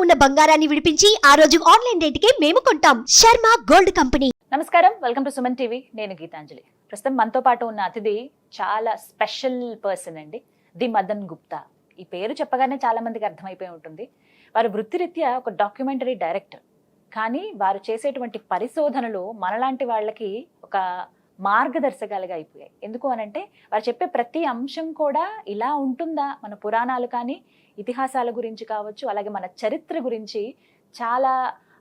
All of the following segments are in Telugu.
ఉన్న బంగారాన్ని విడిపించి ఆ రోజు ఆన్లైన్ రేటుకే మేము కొంటాం. Sharma gold company. నమస్కారం, వెల్కమ్ టు సుమన్ టీవీ. నేను గీతాంజలి. ప్రస్తుతం మనతో పాటు ఉన్న అతిథి చాలా స్పెషల్ పర్సన్ అండి, ది మదన్ గుప్తా. ఈ పేరు చెప్పగానే చాలా మందికి అర్థమైపోయి ఉంటుంది. వారు వృత్తిరీత్యా ఒక డాక్యుమెంటరీ డైరెక్టర్, కానీ వారు చేసేటువంటి పరిశోధనలు మనలాంటి వాళ్ళకి ఒక మార్గదర్శకాలుగా అయిపోయాయి. ఎందుకు అనంటే వారు చెప్పే ప్రతి అంశం కూడా ఇలా ఉంటుందా, మన పురాణాలు కానీ ఇతిహాసాల గురించి కావచ్చు, అలాగే మన చరిత్ర గురించి చాలా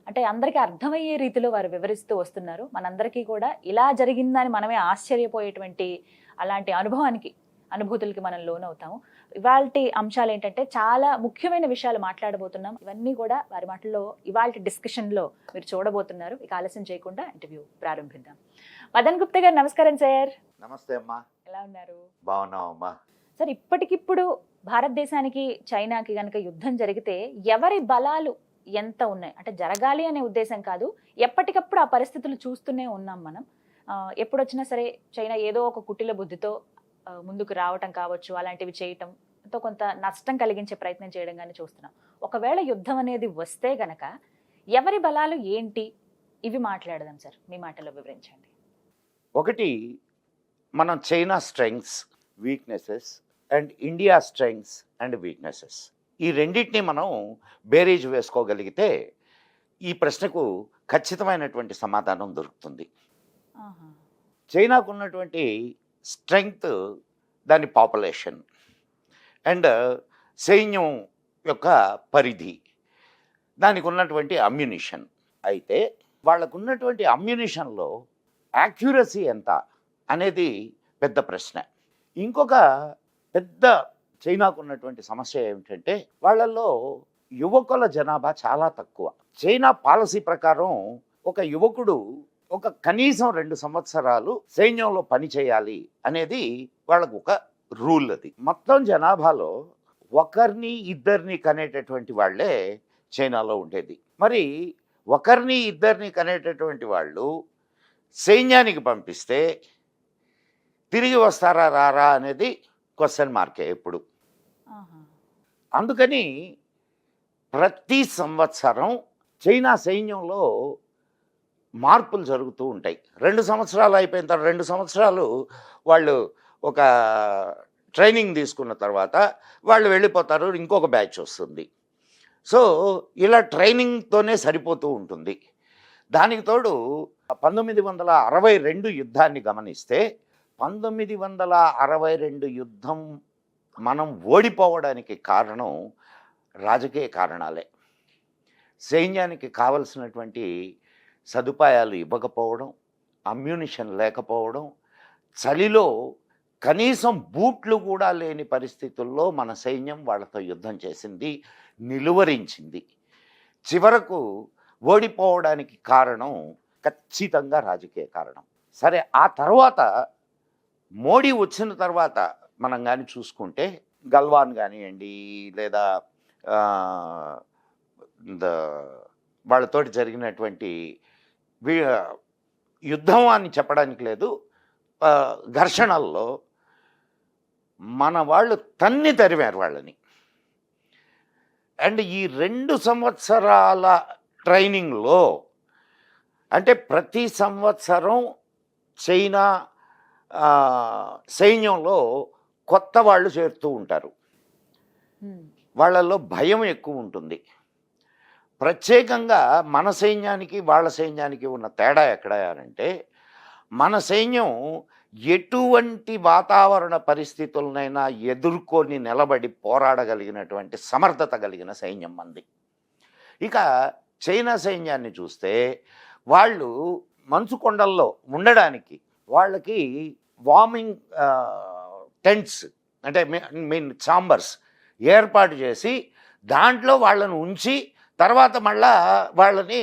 అంటే అందరికీ అర్థమయ్యే రీతిలో వారు వివరిస్తూ వస్తున్నారు. మనందరికీ కూడా ఇలా జరిగిందని మనమే ఆశ్చర్యపోయేటువంటి అలాంటి అనుభూతులకి మనం లోనవుతాము. ఇవాల్టి అంశాలు ఏంటంటే చాలా ముఖ్యమైన విషయాలు మాట్లాడబోతున్నాం. ఇవన్నీ కూడా వారి మాటల్లో ఇవాల్టి డిస్కషన్లో మీరు చూడబోతున్నారు. ఇక ఆలస్యం చేయకుండా ఇంటర్వ్యూ ప్రారంభిద్దాం. మదన్ గుప్తా గారు, నమస్కారం సార్. నమస్తే అమ్మా. ఎలా ఉన్నారు? బాగున్నావు అమ్మా. సార్, ఇప్పటికిప్పుడు భారతదేశానికి చైనాకి గనక యుద్ధం జరిగితే ఎవరి బలాలు ఎంత ఉన్నాయి అంటే జరగాలి అనే ఉద్దేశం కాదు, ఎప్పటికప్పుడు ఆ పరిస్థితులు చూస్తూనే ఉన్నాం మనం. ఎప్పుడు వచ్చినా సరే చైనా ఏదో ఒక కుటిల బుద్ధితో ముందుకు రావటం కావచ్చు, అలాంటివి చేయటంతో కొంత నష్టం కలిగించే ప్రయత్నం చేయడం కానీ చూస్తున్నాం. ఒకవేళ యుద్ధం అనేది వస్తే గనక ఎవరి బలాలు ఏంటి, ఇవి మాట్లాడదాం సార్. మీ మాటలో వివరించండి. ఒకటి, మనం China strengths, weaknesses and India strengths and weaknesses, ఈ రెండింటిని మనం బేరీజ్ వేసుకోగలిగితే ఈ ప్రశ్నకు ఖచ్చితమైనటువంటి సమాధానం దొరుకుతుంది. చైనాకు ఉన్నటువంటి స్ట్రెంగ్త్ దాని పాపులేషన్ అండ్ సైన్యం యొక్క పరిధి, దానికి ఉన్నటువంటి అమ్యునిషన్. అయితే వాళ్ళకు ఉన్నటువంటి అమ్యునిషన్లో యాక్యురసీ ఎంత అనేది పెద్ద ప్రశ్న. ఇంకొక పెద్ద చైనాకు ఉన్నటువంటి సమస్య ఏమిటంటే వాళ్ళల్లో యువకుల జనాభా చాలా తక్కువ. చైనా పాలసీ ప్రకారం ఒక యువకుడు ఒక కనీసం 2 సంవత్సరాలు సైన్యంలో పని చేయాలి అనేది వాళ్ళకు ఒక రూల్. అది మొత్తం జనాభాలో ఒకరిని ఇద్దరిని కనేటటువంటి వాళ్ళే చైనాలో ఉండేది. మరి ఒకరిని ఇద్దరిని కనేటటువంటి వాళ్ళు సైన్యానికి పంపిస్తే తిరిగి వస్తారా రారా అనేది క్వశ్చన్ మార్కే ఎప్పుడు. అందుకని ప్రతి సంవత్సరం చైనా సైన్యంలో మార్పులు జరుగుతూ ఉంటాయి. 2 సంవత్సరాలు అయిపోయిన తర్వాత 2 సంవత్సరాలు వాళ్ళు ఒక ట్రైనింగ్ తీసుకున్న తర్వాత వాళ్ళు వెళ్ళిపోతారు, ఇంకొక బ్యాచ్ వస్తుంది. సో ఇలా ట్రైనింగ్తోనే సరిపోతూ ఉంటుంది. దానికి తోడు 1962 యుద్ధాన్ని గమనిస్తే 1962 యుద్ధం మనం ఓడిపోవడానికి కారణం రాజకీయ కారణాలే. సైన్యానికి కావలసినటువంటి సదుపాయాలు ఇవ్వకపోవడం, అమ్యునిషన్ లేకపోవడం, చలిలో కనీసం బూట్లు కూడా లేని పరిస్థితుల్లో మన సైన్యం వాళ్ళతో యుద్ధం చేసింది, నిలువరించింది. చివరకు ఓడిపోవడానికి కారణం ఖచ్చితంగా రాజకీయ కారణం. సరే, ఆ తర్వాత మోడీ వచ్చిన తర్వాత మనం కానీ చూసుకుంటే గల్వాన్ కానివ్వండి, లేదా వాళ్ళతోటి జరిగినటువంటి యుద్ధం అని చెప్పడానికి లేదు, ఘర్షణల్లో మన వాళ్ళు తన్ని తరిమారు వాళ్ళని. అండ్ ఈ 2 సంవత్సరాల ట్రైనింగ్లో అంటే ప్రతి సంవత్సరం చైనా సైన్యంలో కొత్త వాళ్ళు చేరుతూ ఉంటారు. వాళ్ళల్లో భయం ఎక్కువ ఉంటుంది. ప్రత్యేకంగా మన సైన్యానికి వాళ్ళ సైన్యానికి ఉన్న తేడా ఎక్కడ అంటే, మన సైన్యం ఎటువంటి వాతావరణ పరిస్థితులనైనా ఎదుర్కొని నిలబడి పోరాడగలిగినటువంటి సమర్థత కలిగిన సైన్యం మంది. ఇక చైనా సైన్యాన్ని చూస్తే వాళ్ళు మంచు కొండల్లో ఉండడానికి వాళ్ళకి వార్మింగ్ టెంట్స్ అంటే మీన్ ఛాంబర్స్ ఏర్పాటు చేసి దాంట్లో వాళ్ళని ఉంచి తర్వాత మళ్ళా వాళ్ళని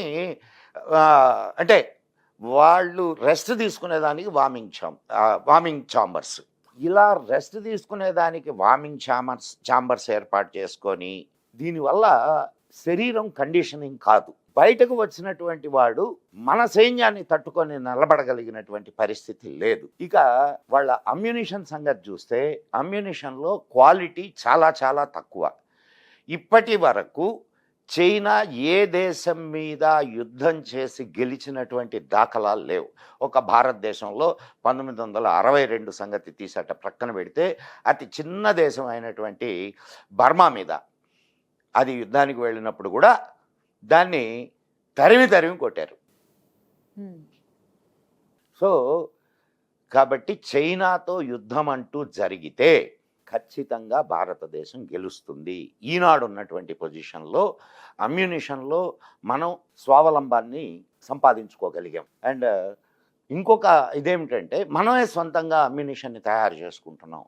అంటే వాళ్ళు రెస్ట్ తీసుకునేదానికి వార్మింగ్ ఛాంబర్స్, ఇలా రెస్ట్ తీసుకునేదానికి వార్మింగ్ ఛాంబర్స్ ఏర్పాటు చేసుకొని, దీనివల్ల శరీరం కండిషనింగ్ కాదు, బయటకు వచ్చినటువంటి వాడు మన సైన్యాన్ని తట్టుకొని నిలబడగలిగినటువంటి పరిస్థితి లేదు. ఇక వాళ్ళ అమ్యునిషన్ సంగతి చూస్తే అమ్యునిషన్లో క్వాలిటీ చాలా చాలా తక్కువ. ఇప్పటి వరకు చైనా ఏ దేశం మీద యుద్ధం చేసి గెలిచినటువంటి దాఖలాలు లేవు. ఒక భారతదేశంలో 1962 సంగతి తీసట ప్రక్కన పెడితే అతి చిన్న దేశం అయినటువంటి బర్మా మీద అది యుద్ధానికి వెళ్ళినప్పుడు కూడా దాన్ని తరిమి తరిమి కొట్టారు. సో కాబట్టి చైనాతో యుద్ధం అంటూ జరిగితే ఖచ్చితంగా భారతదేశం గెలుస్తుంది. ఈనాడు ఉన్నటువంటి పొజిషన్లో అమ్యునిషన్లో మనం స్వావలంబాన్ని సంపాదించుకోగలిగాం. అండ్ ఇంకొక ఇదేమిటంటే మనమే సొంతంగా అమ్యునిషన్ని తయారు చేసుకుంటున్నాం.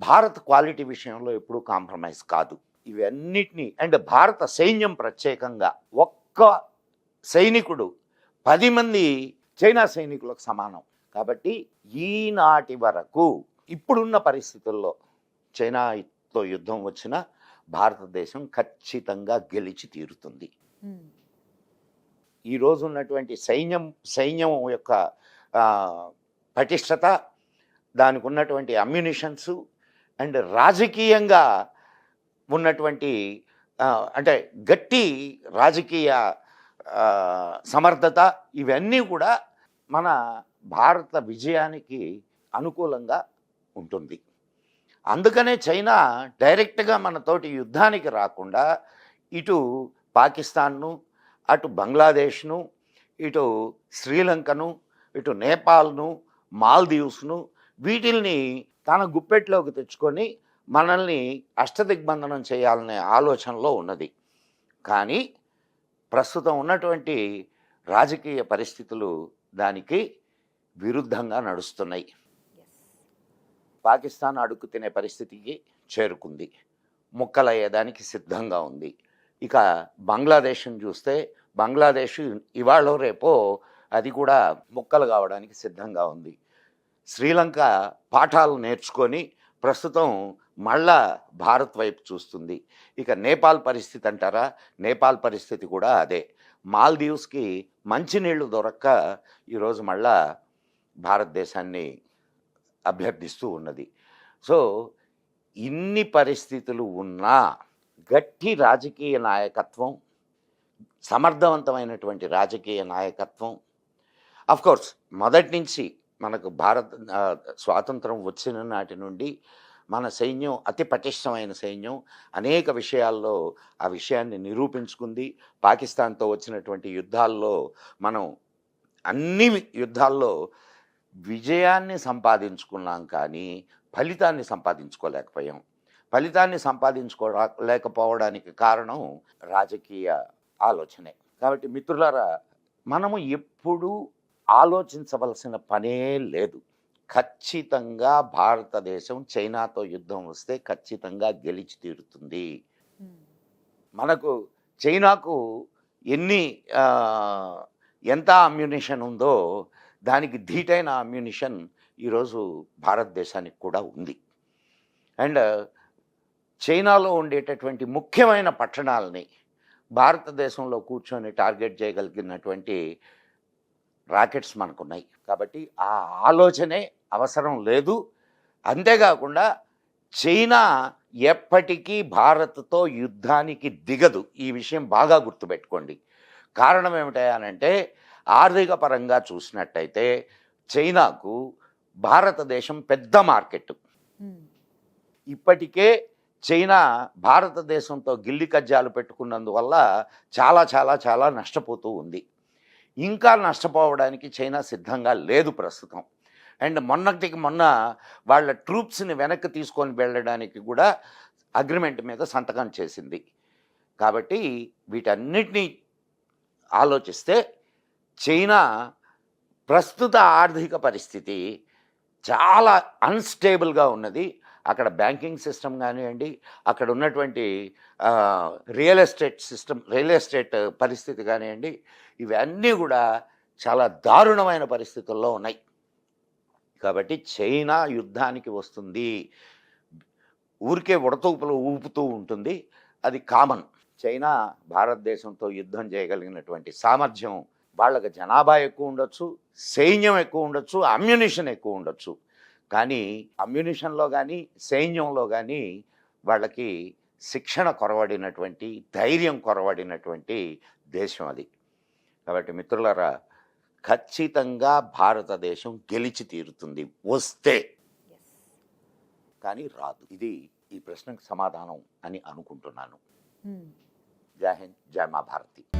భారత్ క్వాలిటీ విషయంలో ఎప్పుడూ కాంప్రమైజ్ కాదు. ఇవన్నిటినీ అండ్ భారత సైన్యం ప్రత్యేకంగా ఒక్క సైనికుడు 10 మంది చైనా సైనికులకు సమానం. కాబట్టి ఈనాటి వరకు ఇప్పుడున్న పరిస్థితుల్లో చైనాతో యుద్ధం వచ్చిన భారతదేశం ఖచ్చితంగా గెలిచి తీరుతుంది. ఈరోజు ఉన్నటువంటి సైన్యం యొక్క పటిష్టత, దానికి ఉన్నటువంటి అమ్యునిషన్స్ అండ్ రాజకీయంగా ఉన్నటువంటి అంటే గట్టి రాజకీయ సమర్థత, ఇవన్నీ కూడా మన భారత విజయానికి అనుకూలంగా ఉంటుంది. అందుకనే చైనా డైరెక్ట్గా మనతోటి యుద్ధానికి రాకుండా ఇటు పాకిస్తాన్ను, అటు బంగ్లాదేశ్ను, ఇటు శ్రీలంకను, ఇటు నేపాల్ను, మాల్దీవ్స్ను వీటిల్ని తన గుప్పెట్లోకి తెచ్చుకొని మనల్ని అష్టదిగ్బంధనం చేయాలనే ఆలోచనలో ఉన్నది. కానీ ప్రస్తుతం ఉన్నటువంటి రాజకీయ పరిస్థితులు దానికి విరుద్ధంగా నడుస్తున్నాయి. పాకిస్తాన్ అడుగు తినే పరిస్థితికి చేరుకుంది, ముక్కలయ్యేదానికి సిద్ధంగా ఉంది. ఇక బంగ్లాదేశ్ని చూస్తే బంగ్లాదేశ్ ఇవాళ రేపో అది కూడా ముక్కలు కావడానికి సిద్ధంగా ఉంది. శ్రీలంక పాఠాలు నేర్చుకొని ప్రస్తుతం మళ్ళా భారత్ వైపు చూస్తుంది. ఇక నేపాల్ పరిస్థితి అంటారా, నేపాల్ పరిస్థితి కూడా అదే. మాల్దీవ్స్కి మంచినీళ్లు దొరక్క ఈరోజు మళ్ళా భారతదేశాన్ని అభ్యర్థిస్తూ ఉన్నది. సో ఇన్ని పరిస్థితులు ఉన్నా గట్టి రాజకీయ నాయకత్వం, సమర్థవంతమైనటువంటి రాజకీయ నాయకత్వం, అఫ్కోర్స్ మొదటి నుంచి మనకు స్వాతంత్రం వచ్చిన నాటి నుండి మన సైన్యం అతి పటిష్టమైన సైన్యం, అనేక విషయాల్లో ఆ విషయాన్ని నిరూపించుకుంది. పాకిస్తాన్తో వచ్చినటువంటి యుద్ధాల్లో మనం అన్ని యుద్ధాల్లో విజయాన్ని సంపాదించుకున్నాం, కానీ ఫలితాన్ని సంపాదించుకోలేకపోయాం. ఫలితాన్ని సంపాదించుకోలేకపోవడానికి కారణం రాజకీయ ఆలోచనే. కాబట్టి మిత్రులారా, మనము ఎప్పుడూ ఆలోచించవలసిన పనే లేదు. ఖచ్చితంగా భారతదేశం చైనాతో యుద్ధం వస్తే ఖచ్చితంగా గెలిచి తీరుతుంది. మనకు చైనాకు ఎంత అమ్యునిషన్ ఉందో దానికి ధీటైన అమ్యునిషన్ ఈరోజు భారతదేశానికి కూడా ఉంది. అండ్ చైనాలో ఉండేటటువంటి ముఖ్యమైన పట్టణాలని భారతదేశంలో కూర్చొని టార్గెట్ చేయగలిగినటువంటి రాకెట్స్ మనకున్నాయి. కాబట్టి ఆ ఆలోచనే అవసరం లేదు. అంతేకాకుండా చైనా ఎప్పటికీ భారత్తో యుద్ధానికి దిగదు. ఈ విషయం బాగా గుర్తుపెట్టుకోండి. కారణం ఏమిటంటే ఆర్థిక పరంగా చూసినట్టయితే చైనాకు భారతదేశం పెద్ద మార్కెట్. ఇప్పటికే చైనా భారతదేశంతో గిల్లి కజ్జాలు పెట్టుకున్నందువల్ల చాలా చాలా చాలా నష్టపోతూ ఉంది. ఇంకా నష్టపోవడానికి చైనా సిద్ధంగా లేదు ప్రస్తుతం. అండ్ మొన్న వాళ్ళ ట్రూప్స్ని వెనక్కి తీసుకొని వెళ్ళడానికి కూడా అగ్రిమెంట్ మీద సంతకం చేసింది. కాబట్టి వీటన్నిటినీ ఆలోచిస్తే చైనా ప్రస్తుత ఆర్థిక పరిస్థితి చాలా అన్స్టేబుల్గా ఉన్నది. అక్కడ బ్యాంకింగ్ సిస్టమ్ కానివ్వండి, అక్కడ ఉన్నటువంటి రియల్ ఎస్టేట్ పరిస్థితి కానివ్వండి, ఇవన్నీ కూడా చాలా దారుణమైన పరిస్థితుల్లో ఉన్నాయి. కాబట్టి చైనా యుద్ధానికి వస్తుంది, ఊరికే ఉడతూపులు ఊపుతూ ఉంటుంది, అది కామన్. చైనా భారతదేశంతో యుద్ధం చేయగలిగినటువంటి సామర్థ్యం, వాళ్ళకి జనాభా ఎక్కువ ఉండొచ్చు, సైన్యం ఎక్కువ ఉండొచ్చు, అమ్యునిషన్ ఎక్కువ ఉండొచ్చు, కానీ అమ్యునిషన్లో కానీ సైన్యంలో కానీ వాళ్ళకి శిక్షణ కొరవడినటువంటి, ధైర్యం కొరవడినటువంటి దేశం అది. కాబట్టి మిత్రులారా, ఖచ్చితంగా భారతదేశం గెలిచి తీరుతుంది వస్తే, కానీ రాదు. ఇది ఈ ప్రశ్నకు సమాధానం అని అనుకుంటున్నాను. జై హింద్, జై మా భారతి.